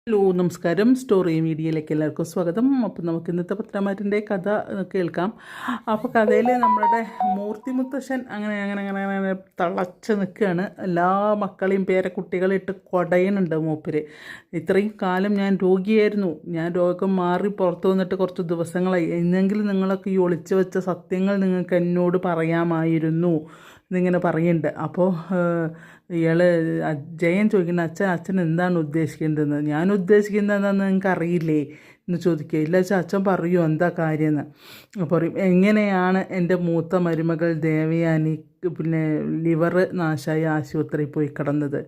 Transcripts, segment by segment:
Hello നമസ്കാരം. Story മീഡിയയിലേക്ക് എല്ലാവർക്കും സ്വാഗതം. അപ്പോൾ നമുക്ക് ഇന്നത്തെ പത്രമാറ്റിൻ്റെ കഥ കേൾക്കാം. അപ്പോൾ കഥയിൽ നമ്മളുടെ മൂർത്തി മുത്തശ്ശൻ അങ്ങനെ അങ്ങനെ അങ്ങനെ അങ്ങനെ തളച്ച് നിൽക്കുകയാണ്. എല്ലാ മക്കളെയും പേരക്കുട്ടികളിട്ട് കൊടയനുണ്ട് മൂപ്പര്. ഇത്രയും കാലം ഞാൻ രോഗിയായിരുന്നു. ഞാൻ രോഗം മാറി പുറത്തു വന്നിട്ട് കുറച്ച് ദിവസങ്ങളായി. എന്നെങ്കിലും നിങ്ങളൊക്കെ ഈ ഒളിച്ചു വെച്ച സത്യങ്ങൾ നിങ്ങൾക്ക് എന്നോട് പറയാമായിരുന്നു എന്നിങ്ങനെ പറയുന്നുണ്ട്. അപ്പോൾ ഇയാൾ ജയൻ ചോദിക്കുന്നത് അച്ഛൻ എന്താണ് ഉദ്ദേശിക്കേണ്ടതെന്ന്. ഞാൻ ഉദ്ദേശിക്കുന്നത് എന്താണെന്ന് നിങ്ങൾക്ക് അറിയില്ലേ എന്ന് ചോദിക്കുക. ഇല്ല അച്ഛൻ പറയൂ എന്താ കാര്യമെന്ന്. പറയും എങ്ങനെയാണ് എൻ്റെ മൂത്ത മരുമകൾ ദേവയാനി ലിവർ നാശമായി ആശുപത്രിയിൽ പോയി കിടന്നത്.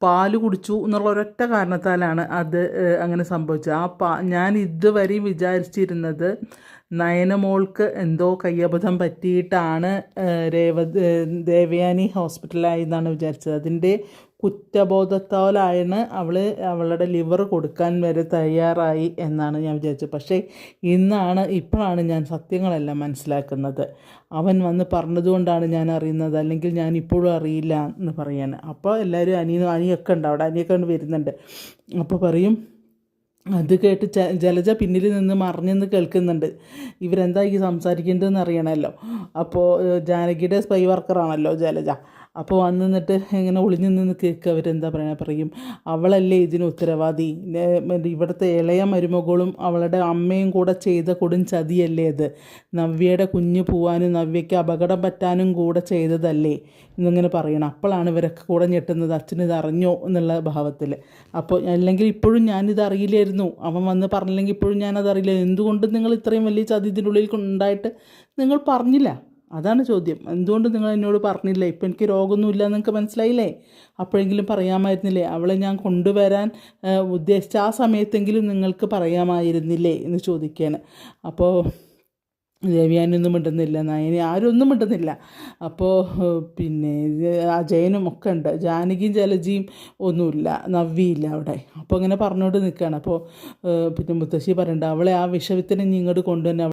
പാല് കുടിച്ചു എന്നുള്ള ഒരൊറ്റ കാരണത്താലാണ് അത് അങ്ങനെ സംഭവിച്ചത്. ഞാൻ ഇതുവരെയും വിചാരിച്ചിരുന്നത് നയനമോൾക്ക് എന്തോ കയ്യബദ്ധം പറ്റിയിട്ടാണ് ദേവയാനി ഹോസ്പിറ്റലായി എന്നാണ് വിചാരിച്ചത്. അതിൻ്റെ കുറ്റബോധത്താലാണ് അവളുടെ ലിവർ കൊടുക്കാൻ വരെ തയ്യാറായി എന്നാണ് ഞാൻ വിചാരിച്ചത്. പക്ഷേ ഇപ്പോഴാണ് ഞാൻ സത്യങ്ങളെല്ലാം മനസ്സിലാക്കുന്നത്. അവൻ വന്ന് പറഞ്ഞതുകൊണ്ടാണ് ഞാൻ അറിയുന്നത്, അല്ലെങ്കിൽ ഞാൻ ഇപ്പോഴും അറിയില്ല എന്ന് പറയാൻ. അപ്പോൾ എല്ലാവരും അനിയൊക്കെ ഉണ്ട് അവിടെ, അനിയൊക്കെ വരുന്നുണ്ട്. അപ്പോൾ പറയും, അത് കേട്ട് ജലജ പിന്നിൽ നിന്ന് മറിഞ്ഞെന്ന് കേൾക്കുന്നുണ്ട്. ഇവരെന്താ ഈ സംസാരിക്കേണ്ടതെന്ന് അറിയണമല്ലോ. അപ്പോൾ ജാനകിയുടെ സ്പൈ വർക്കറാണല്ലോ ജലജ. അപ്പോൾ നിന്നിട്ട് ഇങ്ങനെ ഒളിഞ്ഞു നിന്ന് കേൾക്കുക. അവരെന്താ പറയും, അവളല്ലേ ഇതിന് ഉത്തരവാദി. ഇവിടുത്തെ ഇളയ മരുമകളും അവളുടെ അമ്മയും കൂടെ ചെയ്ത കൊടും ചതിയല്ലേ അത്. നവ്യയുടെ കുഞ്ഞ് പോവാനും നവ്യയ്ക്ക് അപകടം പറ്റാനും കൂടെ ചെയ്തതല്ലേ എന്നിങ്ങനെ പറയണം. അപ്പോഴാണ് ഇവരൊക്കെ കൂടെ ഞെട്ടുന്നത്, അച്ഛനിത് അറിഞ്ഞോ എന്നുള്ള ഭാവത്തിൽ. അപ്പോൾ അല്ലെങ്കിൽ ഇപ്പോഴും ഞാനിത് അറിയില്ലായിരുന്നു, അവൻ വന്ന് പറഞ്ഞില്ലെങ്കിൽ ഇപ്പോഴും ഞാനതറിയില്ല. എന്തുകൊണ്ട് നിങ്ങൾ ഇത്രയും വലിയ ചതി ഇതിൻ്റെ ഉള്ളിൽ ഉണ്ടായിട്ട് നിങ്ങൾ പറഞ്ഞില്ല? അതാണ് ചോദ്യം. എന്തുകൊണ്ട് നിങ്ങൾ എന്നോട് പറഞ്ഞില്ല? ഇപ്പം എനിക്ക് രോഗമൊന്നുമില്ല നിങ്ങൾക്ക് മനസ്സിലായില്ലേ? അപ്പോഴെങ്കിലും പറയാമായിരുന്നില്ലേ? അവളെ ഞാൻ കൊണ്ടുവരാൻ ഉദ്ദേശിച്ച ആ സമയത്തെങ്കിലും നിങ്ങൾക്ക് പറയാമായിരുന്നില്ലേ എന്ന് ചോദിക്കാൻ. അപ്പോൾ ദേവയാനൊന്നും മിണ്ടുന്നില്ല, നയനി ആരും ഒന്നും മിണ്ടുന്നില്ല. അപ്പോൾ അജയനും ഒക്കെ ഉണ്ട്, ജാനകിയും ജലജിയും ഒന്നുമില്ല, നവ്യയില്ല അവിടെ. അപ്പോൾ അങ്ങനെ പറഞ്ഞുകൊണ്ട് നിൽക്കുകയാണ്. അപ്പോൾ മുത്തശ്ശി പറയണ്ട, അവളെ ആ വിഷവിത്തിനെ ഇങ്ങോട്ട് കൊണ്ടുവന്നെ